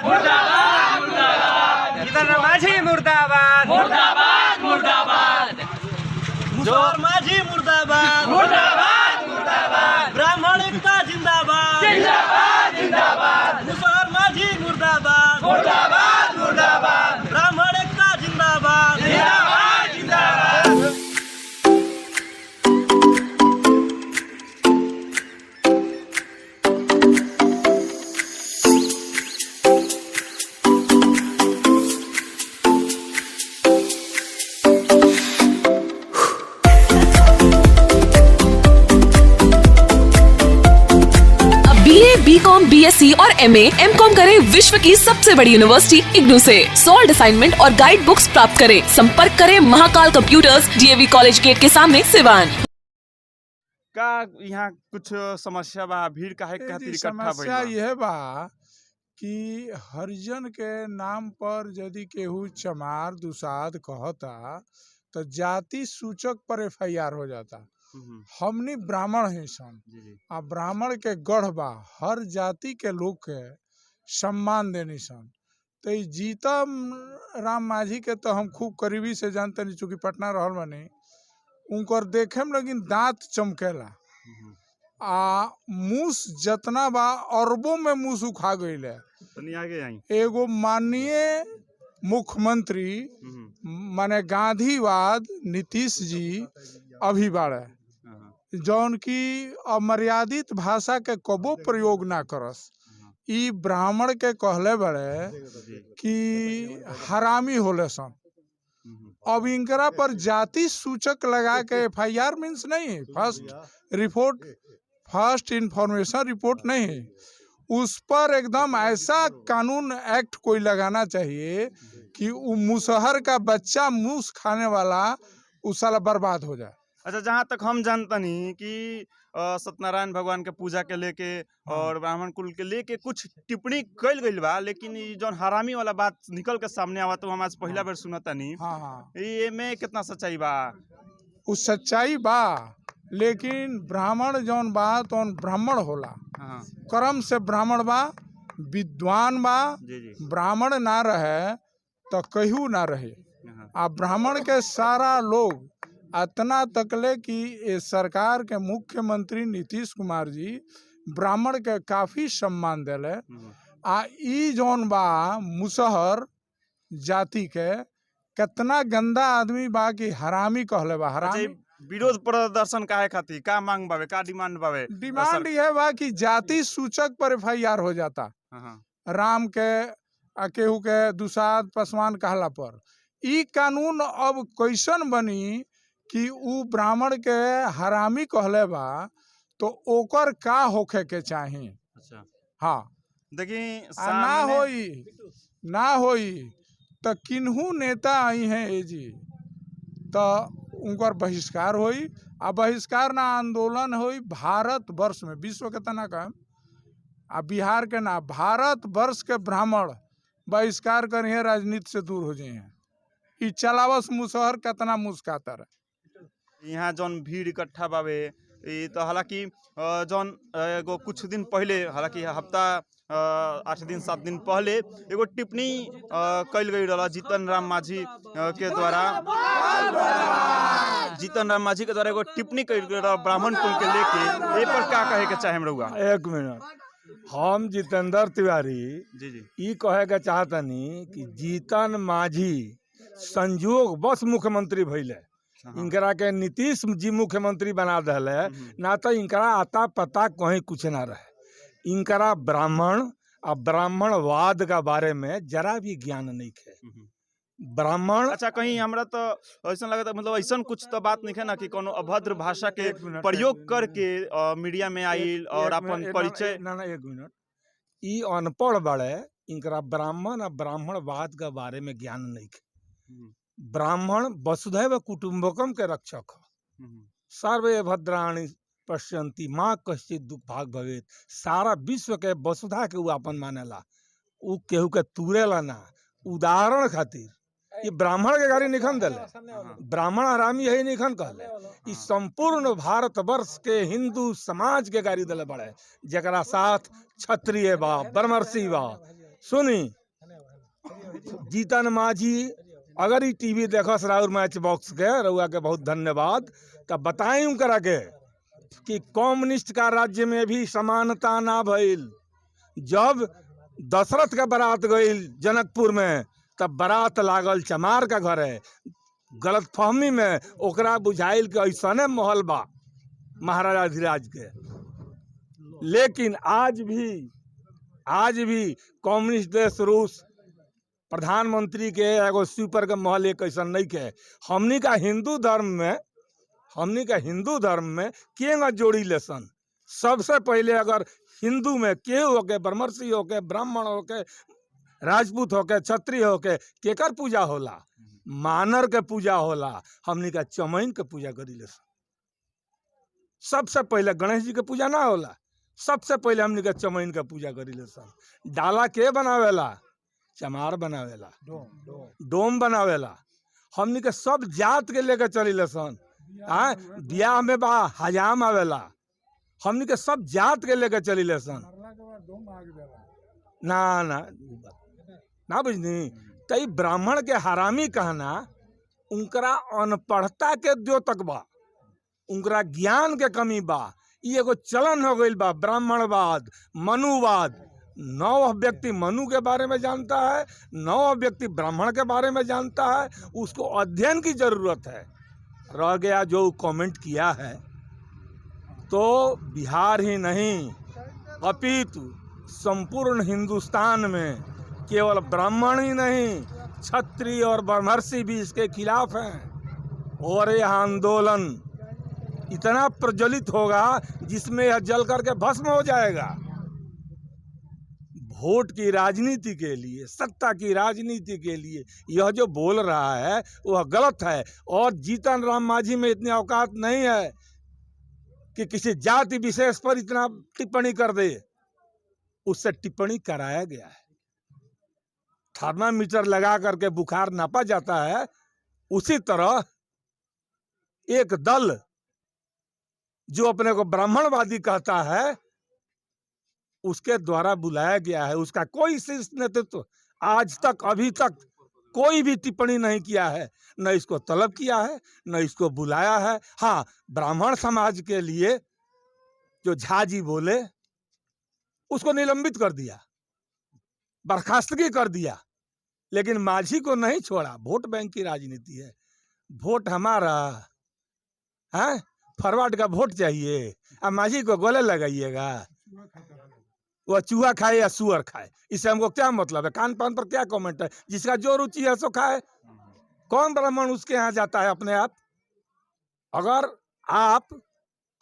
मुर्दाबाद मुर्दाबाद जीतन राम मांझी मुर्दाबाद मुर्दाबाद मुर्दाबाद मुसहर माझी मुर्दाबाद मुर्दाबाद मुर्दाबाद ब्राह्मण एकता जिंदाबाद जिंदाबाद जिंदाबाद मुसहर माझी मुर्दाबाद मुर्दाबाद मुर्दाबाद ब्राह्मण एकता जिंदाबाद जिंदाबाद जिंदाबाद बीकॉम, बीएससी और एमए, एमकॉम करें विश्व की सबसे बड़ी यूनिवर्सिटी इग्नू से। सॉल्ड असाइनमेंट और गाइड बुक्स प्राप्त करें। संपर्क करें Mahakal computers, DAV college gate के सामने, सिवान। का यहाँ कुछ समस्या बा? भीड़ काहे खातिर इकट्ठा भइल समस्या बा? यह बा कि हरिजन के नाम पर यदि केहू चमार दुसाद कहता तो जाति सूचक पर एफआईआर हो जाता। हमनी ब्राह्मण हैं सन जी जी आ ब्राह्मण के गढ़ बा, हर जाति के लोग के सम्मान देनी सन। तो ई जीतन राम मांझी के तो हम खूब करीबी से जानते नहीं, चूंकि पटना रहल बानी। उनकर देखे में लेकिन दांत चमकेला आ मूस जतना बा अरबों में मूस उखा गईल है। तनी आगे आई। एगो माननीय मुख्यमंत्री माने गांधीवाद नीतीश जी अभी बाड़े, जौन की अमर्यादित भाषा के कबो प्रयोग ना करस। ई ब्राह्मण के कहले बड़े कि हरामी होले सन। अब इनकरा पर जाति सूचक लगा के एफआईआर मीन्स नहीं, first report, first information report नहीं, उस पर एकदम ऐसा कानून एक्ट कोई लगाना चाहिए कि वो मुसहर का बच्चा मूस खाने वाला उस साला बर्बाद हो जाए। अच्छा, जहाँ तक हम जानतनी कि सत्यनारायण भगवान के पूजा के लेके और ब्राह्मण कुल के लेके कुछ टिप्पणी कइल गइल बा, लेकिन ई जौन हरामी वाला बात निकल के सामने आवा तो हम आज पहला बार सुनतनी। हाँ हाँ, ये में कितना सच्चाई बा? उस सच्चाई बा, लेकिन ब्राह्मण जौन बा तो ब्राह्मण होला, हाँ कर्म से ब्राह्मण बा, विद्वान बा। जी जी ब्राह्मण ना रहे तो कहू ना रहे। हाँ आ ब्राह्मण के सारा लोग इतना तकले कि ये सरकार के मुख्यमंत्री नीतीश कुमार जी ब्राह्मण के काफी सम्मान दिले। आ ई जौन बा मुसहर जाति के कितना गंदा आदमी बा कि हरामी कहले बा। अच्छा, हरामी ई विरोध प्रदर्शन काहे खातिर? का मांग बावे, का डिमांड बावे? डिमांड यह बा कि जाति सूचक पर एफआईआर हो जाता। हाँ राम के आ केहू के दुसाद पासवान कहला पर ई कानून अब कैसन बनी कि उ ब्राह्मण के हरामी कहले बा तो ओकर का होखे के चाही। अच्छा, हाँ, देखिए ना होई तो किन्हू नेता आई हैं ए जी तो उनकर बहिष्कार होई। आ बहिष्कार ना आंदोलन होई भारत वर्ष में, विश्व के तना कम आ बिहार के ना, भारत वर्ष के ब्राह्मण बहिष्कार करिए, राजनीति से दूर हो जाइए। ई चलावस मुसहर कितना मुस्काता रहे। यहाँ जौन भीड़ इकट्ठा बावे ई तो हालांकि जौन एगो कुछ दिन पहले, हालांकि हफ्ता 8 दिन 7 दिन पहले एगो टिप्पणी कइल गई रहा जीतन राम मांझी के द्वारा। जीतन राम मांझी के द्वारा एगो टिप्पणी कइल गई रहा ब्राह्मण कुल के लेके। ए पर का कहे के चाहे रहुआ? एक मिनट, हम जितेंद्र तिवारी जी जी ई कहे के चाहतनी कि जीतन मांझी संजोग बस मुख्यमंत्री भइले, इनकरा के नीतीश जी मुख्यमंत्री बना दिले, ना तो इनकरा आता पता कहीं कुछ ना रहे। इनकरा ब्राह्मण और ब्राह्मणवाद का बारे में जरा भी ज्ञान नहीं है। ब्राह्मण अच्छा, कहीं हमरा तो ऐसा लगता, मतलब ऐसा कुछ तो बात नहीं है ना कि कोनो अभद्र भाषा के प्रयोग करके मीडिया में आई और अपन परिचय? ना एक मिनट, ई अनपढ़ बड़े, इनकरा ब्राह्मण और ब्राह्मणवाद के बारे में ज्ञान नहीं है। ब्राह्मण वसुधैव कुटुंबकम के रक्षक है। सर्वे भद्राणि पश्यन्ति माँ कश्चित दुख भाग भवेत। सारा विश्व के वसुधा के उ अपन मानेला, उ केहू के तुरेला ना। उदाहरण खातिर ये ब्राह्मण के गाड़ी निखन दिले, ब्राह्मण हरामी यही निखन कहले। इस संपूर्ण भारत वर्ष के हिंदू समाज के गाड़ी दिले बड़े, जरा साथ क्षत्रिय बा, ब्रह्मर्षि बा, सुनी जीतन माझी अगर ये टीवी देखस राउर मैच बॉक्स के रउआ के बहुत धन्यवाद। तब बताएं उनकरा के कि कम्युनिस्ट का राज्य में भी समानता ना भइल। जब दशरथ का बारात गईल जनकपुर में तब बारात लागल चमार का घर है। गलत फहमी में ओकरा बुझाइल के ऐसने महल बा महाराजा धीराज के। लेकिन आज भी कम्युनिस्ट देश रूस प्रधानमंत्री के एगो स्वीपर के महल एक ऐसा नहीं के। हमनी का हिंदू धर्म में केंगा जोड़ी लेसन। सबसे पहले अगर हिंदू में के होके ब्रह्मर्षि होके ब्राह्मण होके राजपूत होके क्षत्रिय होके केकर पूजा होला? मानर के पूजा होला। हमनी का चमैन के पूजा करी लेसन। सबसे पहले गणेश जी के पूजा ना होला, सबसे पहले हमनी का चमैन का पूजा करी लेसन। डाला के बनावेला? चमार बनावेला, डोम बनावेला। हमनी के सब जात के लेके चली लेसन। ब्याह में बा हजाम आवेला, हमनी के सब जात के लेके चली लेसन। ना बुझनी तई ब्राह्मण के हरामी कहना उनकरा अनपढ़ता के द्योतक बा, उनकरा ज्ञान के कमी बा। ये एगो चलन हो गई बा ब्राह्मणवाद, मनुवाद। नौ व्यक्ति मनु के बारे में जानता है, 9 व्यक्ति ब्राह्मण के बारे में जानता है। उसको अध्ययन की जरूरत है। रह गया जो कमेंट किया है, तो बिहार ही नहीं अपितु संपूर्ण हिंदुस्तान में केवल ब्राह्मण ही नहीं क्षत्रिय और ब्रह्मर्षि भी इसके खिलाफ हैं। और यह आंदोलन इतना प्रज्वलित होगा जिसमें यह जल करके भस्म हो जाएगा। वोट की राजनीति के लिए, सत्ता की राजनीति के लिए यह जो बोल रहा है वह गलत है। और जीतन राम मांझी में इतनी औकात नहीं है कि किसी जाति विशेष पर इतना टिप्पणी कर दे। उससे टिप्पणी कराया गया है। थर्मामीटर लगा करके बुखार नापा जाता है, उसी तरह एक दल जो अपने को ब्राह्मणवादी कहता है उसके द्वारा बुलाया गया है। उसका कोई शीर्ष नेतृत्व आज तक अभी तक कोई भी टिप्पणी नहीं किया है, न इसको तलब किया है, न इसको बुलाया है। हाँ, ब्राह्मण समाज के लिए जो झा जी बोले उसको निलंबित कर दिया, बर्खास्तगी कर दिया, लेकिन माझी को नहीं छोड़ा। वोट बैंक की राजनीति है। वोट हमारा है, फॉरवर्ड का वोट चाहिए। अब माझी को गले लगाइएगा, वह चूहा खाए या सुअर खाए, इससे हमको क्या मतलब है? कान पान पर क्या कमेंट है? जिसका जो रुचि है सो खाए। कौन ब्राह्मण उसके यहाँ जाता है अपने आप? अगर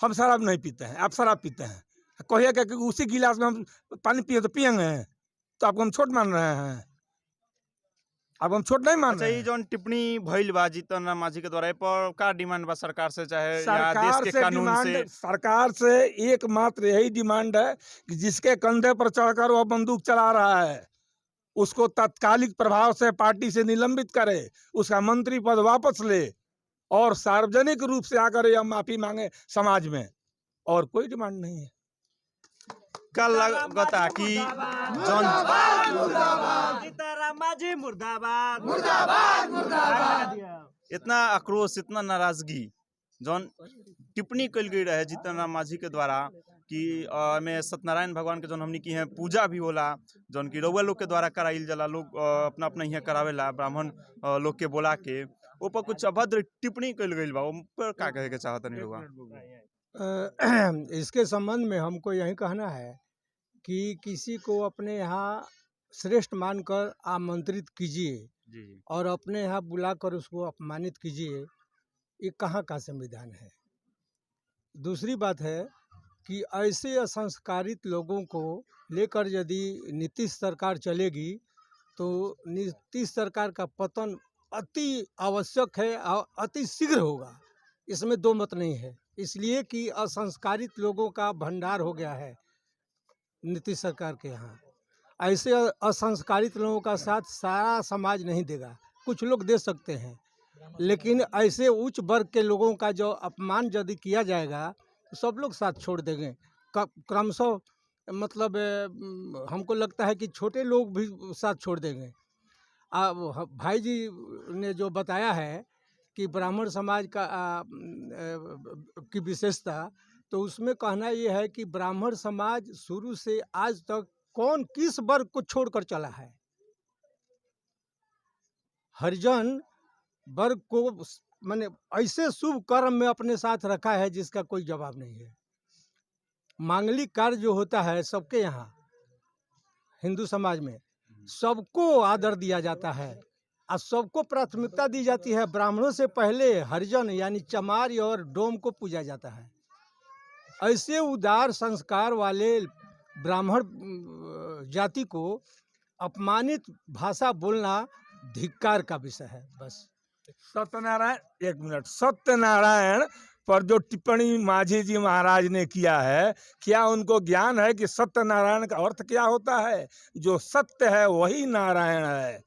हम शराब नहीं पीते हैं, आप शराब पीते हैं, कहिए कि उसी गिलास में हम पानी पिए तो पियेंगे, तो आपको हम छोट मान रहे हैं? अब हम छोट नहीं मान रहे हैं। जो टिप्पणी भइल बा जीतन राम मांझी के द्वारा पर का डिमांड बा सरकार से, चाहे या देश के कानून से? सरकार से एकमात्र यही डिमांड है कि जिसके कंधे पर चढ़कर वह बंदूक चला रहा है उसको तात्कालिक प्रभाव से पार्टी से निलंबित करे, उसका मंत्री पद वापस ले और सार्वजनिक रूप से आकर यह माफी मांगे समाज में। और कोई डिमांड नहीं है। कल लगता कि सीताराम मांझी मुर्दाबाद। इतना आक्रोश, इतना नाराजगी जौन टिप्पणी कल गई रहे जीतन राम मांझी के द्वारा कि में सत्यनारायण भगवान के जौन हमनी की है पूजा भी होला, जौन की रउआ लोग के द्वारा कराइल जाला, लोग अपना अपना यहाँ करावेला ब्राह्मण लोग के बोला के, ऊपर कुछ अभद्र टिप्पणी कल गई बा, ऊपर का कहे के चाहता नहीं लोग? इसके संबंध में हमको यही कहना है कि किसी को अपने यहाँ श्रेष्ठ मानकर आमंत्रित कीजिए और अपने यहाँ बुलाकर उसको अपमानित कीजिए, ये कहाँ का संविधान है? दूसरी बात है कि ऐसे असंस्कारित लोगों को लेकर यदि नीतीश सरकार चलेगी तो नीतीश सरकार का पतन अति आवश्यक है और अति शीघ्र होगा, इसमें दो मत नहीं है। इसलिए कि असंस्कारित लोगों का भंडार हो गया है नीतीश सरकार के यहाँ। ऐसे असंस्कारित लोगों का साथ सारा समाज नहीं देगा, कुछ लोग दे सकते हैं, लेकिन ऐसे उच्च वर्ग के लोगों का जो अपमान यदि किया जाएगा तो सब लोग साथ छोड़ देंगे। क्रमशः मतलब हमको लगता है कि छोटे लोग भी साथ छोड़ देंगे। भाई जी ने जो बताया है कि ब्राह्मण समाज का की विशेषता, तो उसमें कहना ये है कि ब्राह्मण समाज शुरू से आज तक कौन किस वर्ग को छोड़कर चला है। हरिजन वर्ग को मैंने ऐसे शुभ कर्म में अपने साथ रखा है जिसका कोई जवाब नहीं है। मांगलिक कार्य जो होता है सबके यहाँ हिंदू समाज में सबको आदर दिया जाता है और सबको प्राथमिकता दी जाती है। ब्राह्मणों से पहले हरिजन यानी चमार और डोम को पूजा जाता है। ऐसे उदार संस्कार वाले ब्राह्मण जाति को अपमानित भाषा बोलना धिक्कार का विषय है। बस सत्यनारायण, एक मिनट, सत्यनारायण पर जो टिप्पणी माझी जी महाराज ने किया है, क्या उनको ज्ञान है कि सत्यनारायण का अर्थ क्या होता है? जो सत्य है वही नारायण है।